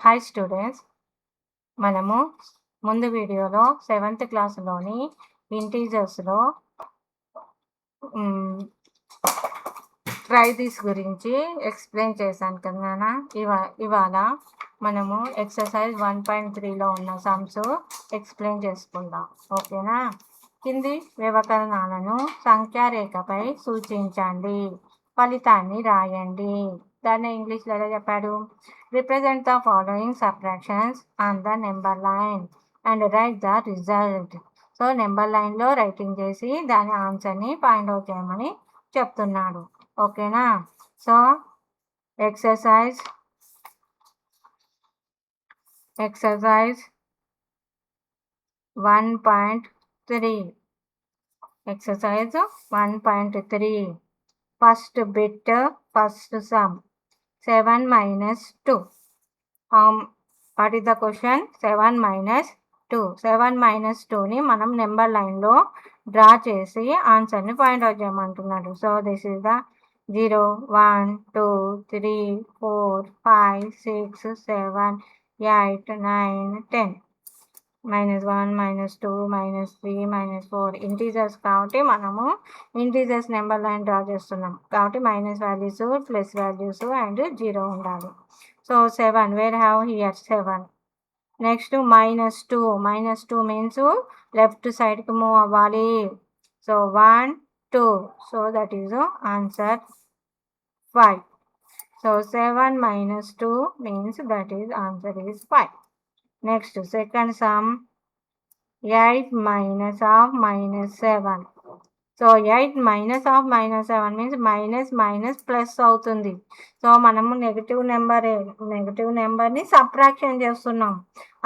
Hi students, మనము ముందు వీడియోలో 7th క్లాస్లోని ఇంటీజర్స్లో ట్రై దిస్ గురించి ఎక్స్ప్లెయిన్ చేశాను కదా. ఇవాళ మనము ఎక్సర్సైజ్ 1.3లో ఉన్న సమ్స్ ఎక్స్ప్లెయిన్ చేసుకుందాం. ఓకేనా? కింది వ్యవకరణాలను సంఖ్యారేఖపై సూచించండి, ఫలితాన్ని రాయండి. దాన్ని ఇంగ్లీష్లో ఎలా చెప్పాడు? Represent the following subtractions on the number line and right the result. So number లైన్లో రైటింగ్ చేసి దాని ఆన్సర్ని ఫైండ్ అవుట్ చేయమని చెప్తున్నాడు. ఓకేనా? So exercise 1.3 exercise 1.3 first bit, first sum 7 minus 2. What is the question? 7 minus 2. 7 minus 2ని మనం number లైన్లో డ్రా చేసి ఆన్సర్ని ఫైండ్ అవుట్ చేయమంటున్నాడు. So this is the 0 1 2 3 4 5 6 7 8 9 10 -1 -2 -3 -4 integers కాబట్టి మనము ఇంటీజర్స్ నెంబర్ లైన్ డ్రా చేస్తున్నాం కాబట్టి minus values plus values and 0 ఉండాలి. So 7 where have here 7. Next -2 means left సైడ్కి మూవ్ అవ్వాలి. So 1 2, so that is answer 5. So 7 - 2 means that is answer is 5. Next second sum 8 minus of -7. So 8 minus of -7 means minus minus plus అవుతుంది. So మనము negative నెంబర్ని subtraction చేస్తున్నాం.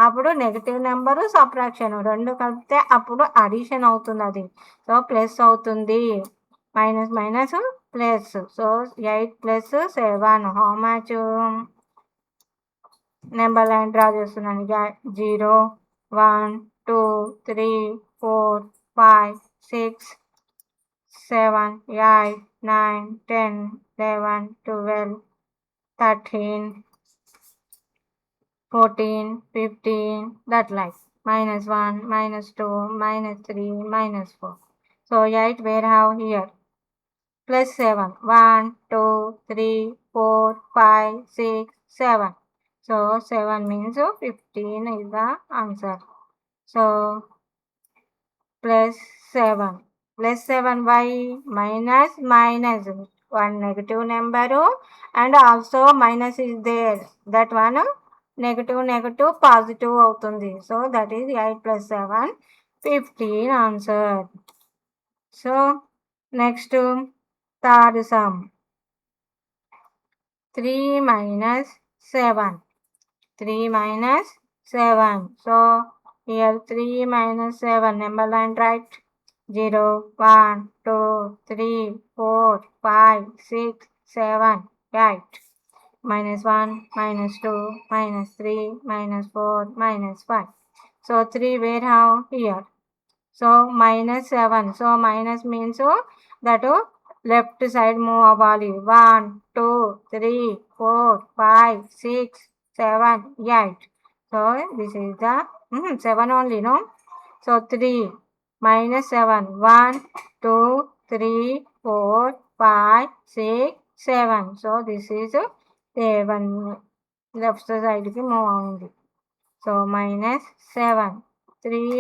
అప్పుడు negative number subtraction రెండు కలిపితే అప్పుడు అడిషన్ అవుతుంది. అది సో ప్లస్ అవుతుంది. Minus minus plus. So 8 + 7 how much? Number line draw చేస్తున్నాను. 0 1 2 3 4 5 6 7 8 9 10 11 12 13 14 15 that like -1 -2 -3 -4. So 8 where have here +7 1 2 3 4 5 6 7. So 7 means 15 is the answer. So +7 why? Minus one negative number and also minus is there, that one negative positive అవుతుంది. So that is 8 + 7 15 answer. So next third sum 3 - 7. 3 - 7. So here 3 - 7 number line right. 0 1 2 3 4 5 6 7 8. -1 -2 -3 -4 -5. So 3 where have here? So -7. So minus means that left side move అవ్వాలి. 1 2 3 4 5 6 7 8. So this is the 7 only, no? So 3 -7 1 2 3 4 5 6 7. So this is 7 left side ki move avindi. So -7. 3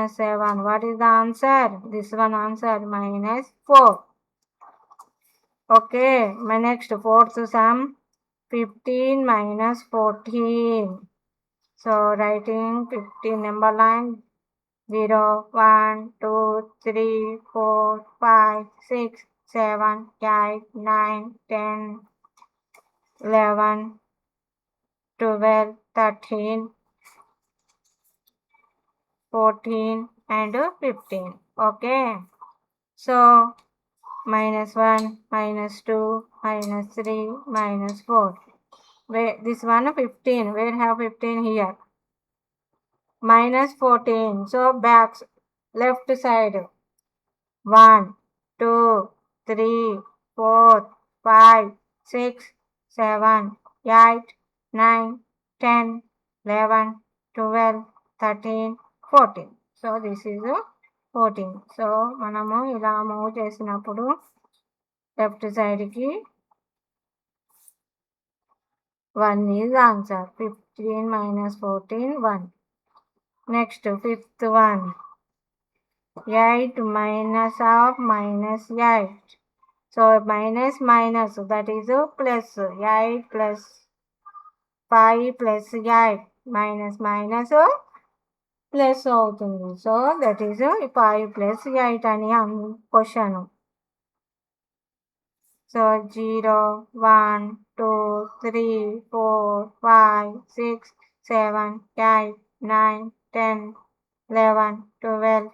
- 7. What is the answer? This one answer -4. Okay, my next fourth sum 15 - 14. So writing 15 number line 0 1 2 3 4 5 6 7 8 9 10 11 12 13 14 and 15. Okay, so -1 -2 -3 -4. Where this one 15, where have 15 here? -14. So back left side 1 2 3 4 5 6 7 8 9 10, 11, 12, 13, 14. So this is 14. So మనము ఇలా move చేసినప్పుడు left సైడ్కి 1 is answer. 15 minus 14, 1. Next, fifth one. 8 minus of minus 8. So minus minus, that is plus. 8 plus 5 plus 8 minus minus plus అవుతుంది. So that is 5 plus 8 అని question. So 0, 1, 2, 3, 4, 5, 6, 7, 8, 9, 10, 11, 12,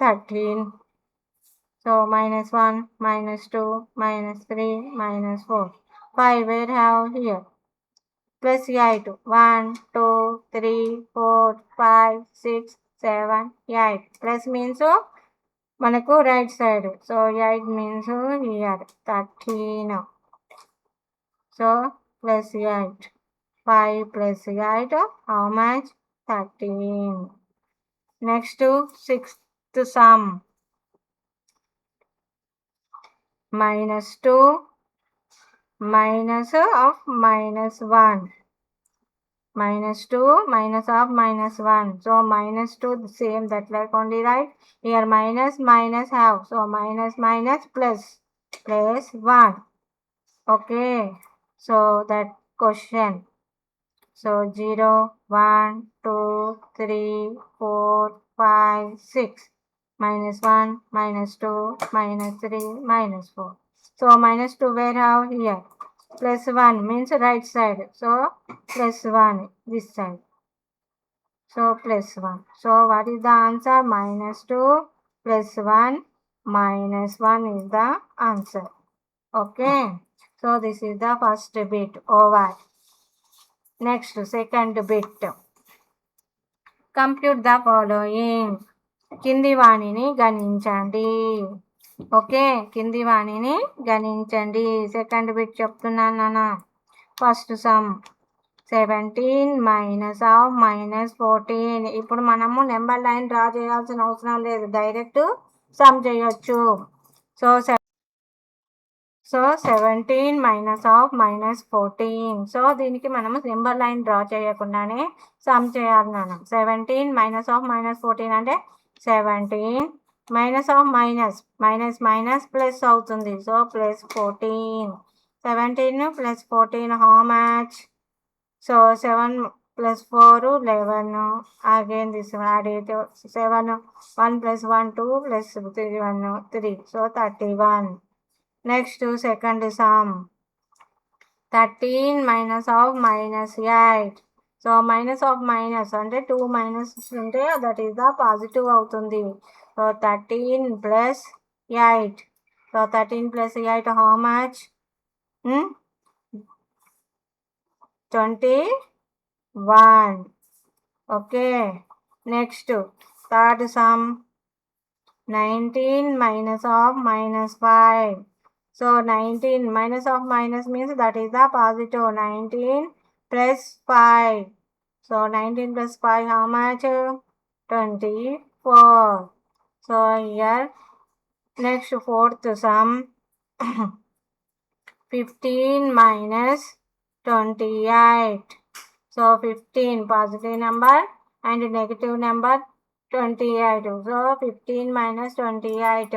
13. So minus 1, minus 2, minus 3, minus 4. 5 where have here? Plus 8. 1, 2, 3, 4, 5, 6, 7, 8. Plus means మనకు right side. So 8 means here 13. So plus 8. 5 plus 8 how much? 13. Next, sixth sum. Minus 2 minus of minus 1. Minus 2 minus of minus 1. So minus 2 the same, that like only, right? Here minus minus have. So minus minus plus 1. Okay. So that question. So 0, 1, 2, 3, 4, 5, 6. Minus 1, minus 2, minus 3, minus 4. So minus 2 where have here? Plus 1 means right side. So plus 1 this side. So plus 1. So what is the answer? Minus 2 plus 1 minus 1 is the answer. Okay. So this is the first bit over. Next, second bit. Compute the following. కింది వాణిని గణించండి. Okay, కింది వాణిని గణించండి. Second bit చెప్తున్నాను నాన్న. First sum 17 minus of minus 14. ఇప్పుడు మనము number line draw చేయాల్సిన అవసరం లేదు, డైరెక్ట్ సమ్ చేయొచ్చు. So 17 minus of minus 14. So దీనికి మనము నెంబర్ లైన్ డ్రా చేయకుండానే సమ్ చేయాలి నాన్న. 17 మైనస్ ఆఫ్ మైనస్ 14 అంటే 17 minus of minus minus minus plus అవుతుంది. So plus 14. 17 plus 14 how much? So 7 plus 4, 11. Again this one add it. 7, 1 plus 1, 2 plus 3, 1, 3. So 31. Next, second sum. 13 minus of minus 8. So minus of minus అంటే 2 minus ఉంటే that is the positive అవుతుంది. So 13 plus 8. So 13 plus 8 how much? 21. Okay. Next, third sum. 19 minus of minus 5. So 19 minus of minus means that is the positive. 19 plus 5. So 19 plus 5 how much? 24. So here next fourth sum. 15 minus 28. So 15 positive number and negative number 28. So 15 minus 28.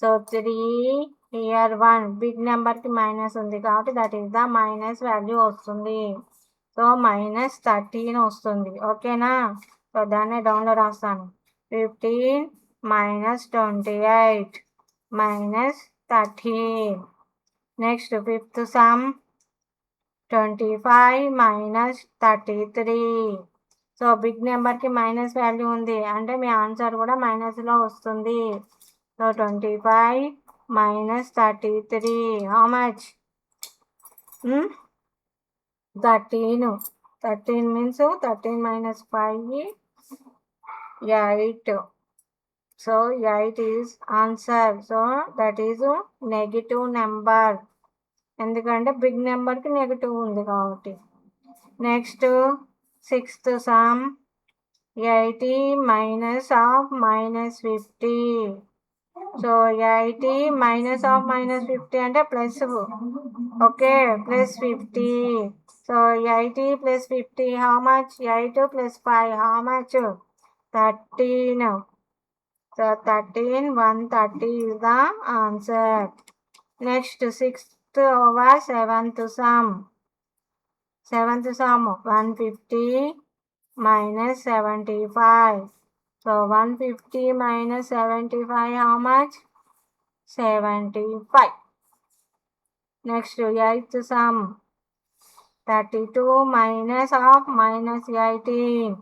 So 3 here 1 big number ki minus undi kabatti that is the minus value వస్తుంది. So minus 13 వస్తుంది. ఓకేనా? So దాన్ని డౌన్లో రాస్తాను. 15 minus 28 minus 13. Next, fifth sum. 25 minus 33. So big నెంబర్కి minus value ఉంది అంటే మీ answer కూడా మైనస్లో వస్తుంది. So 25 minus 33 how much? 13. 13 means 13 minus 5, 8. So 8 is answer. So that is negative number. ఎందుకంటే బిగ్ నెంబర్కి నెగిటివ్ ఉంది కాబట్టి. Next 6th some 80 minus of -50. So 80 minus of -50 అంటే plus. Okay, plus 50. So 80 plus 50 how much? 8 plus 5 how much? 13. So 13, 130 is the answer. Next 6th over 7th sum. 150 minus 75. So 150 minus 75 how much? 75. Next 8th sum. 32 minus of minus 18.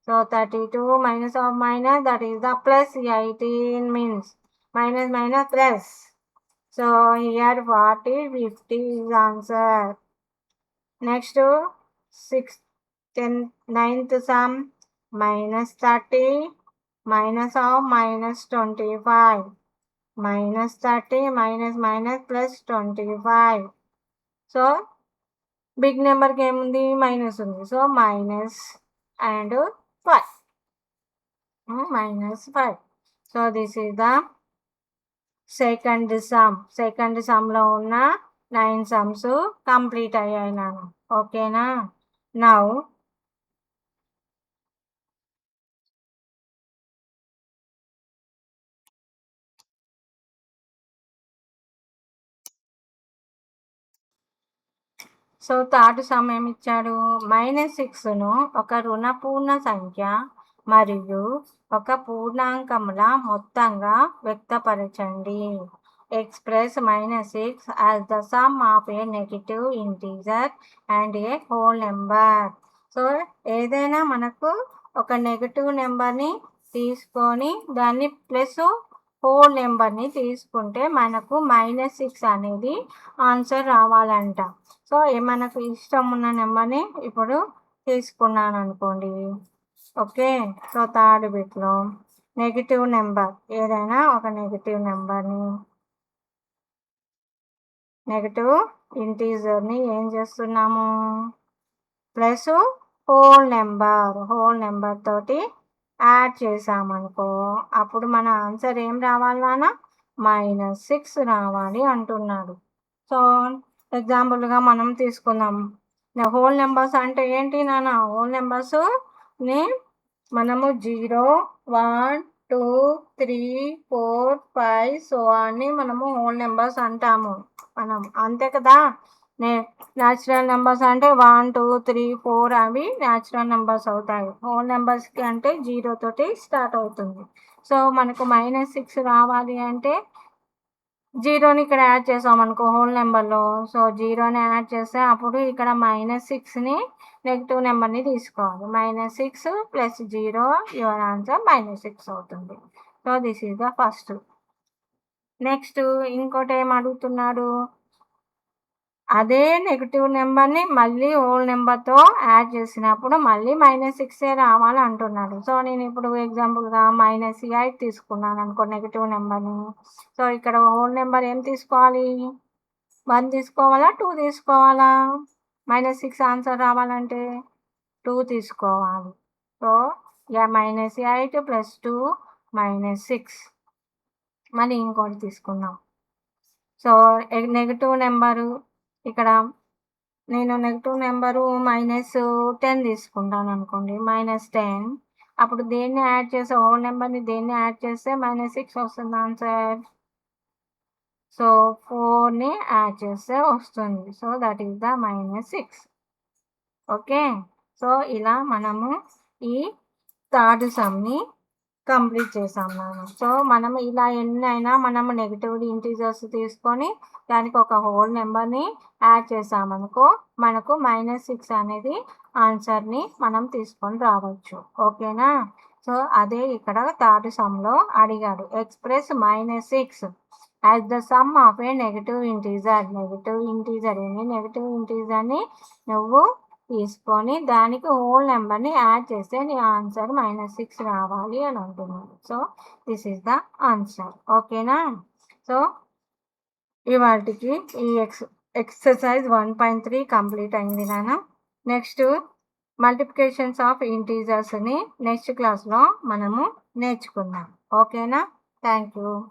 So 32 minus of minus, that is the plus 18 means minus plus. So here 40, 50 is answer. Next 9th sum. minus 30 minus of minus 25. minus 30 minus plus 25. So big నెంబర్కి ఏముంది? Minus ఉంది. So minus and 5. -5. So this is the second సమ్లో ఉన్న 9 sums complete అయ్యాయి నాన్న. ఓకేనా? Now so third sum ఏమి ఇచ్చాడు? -6ను ఒక రుణపూర్ణ సంఖ్య మరియు ఒక పూర్ణాంకముల మొత్తంగా వ్యక్తపరచండి. Express -6 as the sum of a negative integer and a whole number. So ఏదైనా మనకు ఒక నెగటివ్ నెంబర్ని తీసుకొని దాన్ని ప్లస్ హోల్ నెంబర్ని తీసుకుంటే మనకు -6 అనేది ఆన్సర్ రావాలంట. సో మనకు ఇష్టం ఉన్న నెంబర్ని ఇప్పుడు తీసుకున్నాను అనుకోండి. ఓకే, సో థర్డ్ బిట్లో నెగిటివ్ నెంబర్ ఏదైనా ఒక నెగిటివ్ నెంబర్ని, నెగిటివ్ ఇంటీజర్ని ఏం చేస్తున్నాము? ప్లస్ హోల్ నెంబర్ తోటి యాడ్ చేసామనుకో, అప్పుడు మన ఆన్సర్ ఏం రావాలి నాన్న? -6 రావాలి అంటున్నాడు. సో ఎగ్జాంపుల్గా మనం తీసుకుందాం. హోల్ నెంబర్స్ అంటే ఏంటి నాన్న? హోల్ నెంబర్స్ని మనము 0, 1, 2, 3, 4, 5 సో అని మనము హోల్ నెంబర్స్ అంటాము మనం, అంతే కదా? న్యాచురల్ నెంబర్స్ అంటే 1, 2, 3, 4 అవి న్యాచురల్ నెంబర్స్ అవుతాయి. హోల్ నెంబర్స్కి అంటే 0 తోటి స్టార్ట్ అవుతుంది. సో మనకు -6 రావాలి అంటే 0ని ఇక్కడ యాడ్ చేసామనుకో హోల్ నెంబర్లో. సో 0ని యాడ్ చేస్తే అప్పుడు ఇక్కడ -6ని నెగిటివ్ నెంబర్ని తీసుకోవాలి. -6 + 0 యువర్ ఆన్సర్ -6 అవుతుంది. So this is the first. Next ఇంకోటి ఏం అడుగుతున్నాడు? అదే నెగిటివ్ నెంబర్ని మళ్ళీ హోల్ నెంబర్తో యాడ్ చేసినప్పుడు మళ్ళీ -6 రావాలి అంటున్నాడు. సో నేను ఇప్పుడు ఎగ్జాంపుల్గా -8 తీసుకున్నాను అనుకో నెగిటివ్ నెంబర్ని. సో ఇక్కడ హోల్ నెంబర్ ఏం తీసుకోవాలి? 1 తీసుకోవాలా, 2 తీసుకోవాలా? -6 ఆన్సర్ రావాలంటే 2 తీసుకోవాలి. సో -8 + 2 -6. మళ్ళీ ఇంకోటి తీసుకుందాం. సో నెగిటివ్ నెంబరు ఇక్కడ నేను నెగిటివ్ నెంబరు -10 తీసుకుంటాను అనుకోండి. -10 అప్పుడు దేన్ని యాడ్ చేస్తే హోల్ నెంబర్ని దేన్ని యాడ్ చేస్తే -6 వస్తుంది ఆన్సర్? సో 4ని యాడ్ చేస్తే వస్తుంది. So that is the -6. Okay, so ఇలా మనము ఈ థర్డ్ సమ్ని కంప్లీట్ చేసాం మనం. సో మనం ఇలా ఎన్నైనా మనము నెగిటివ్ ఇంటీజర్స్ తీసుకొని దానికి ఒక హోల్ నెంబర్ని యాడ్ చేసామనుకో మనకు -6 అనేది ఆన్సర్ని మనం తీసుకొని రావచ్చు. ఓకేనా? సో అదే ఇక్కడ థర్డ్ సమ్లో అడిగాడు. Express -6 as the sum of a negative integer. Negative ఇంటీజర్ని నువ్వు తీసుకొని దానికి హోల్ నెంబర్ని యాడ్ చేస్తే నీ ఆన్సర్ -6 రావాలి అని అంటున్నాడు. So this is the answer. ఓకేనా? సో ఇవాటికి ఈ ఎక్సర్సైజ్ 1.3 కంప్లీట్ అయింది నాన్న. నెక్స్ట్ మల్టిప్లికేషన్స్ ఆఫ్ ఇంటీజర్స్ని నెక్స్ట్ క్లాస్లో మనము నేర్చుకుందాం. ఓకేనా? Thank you.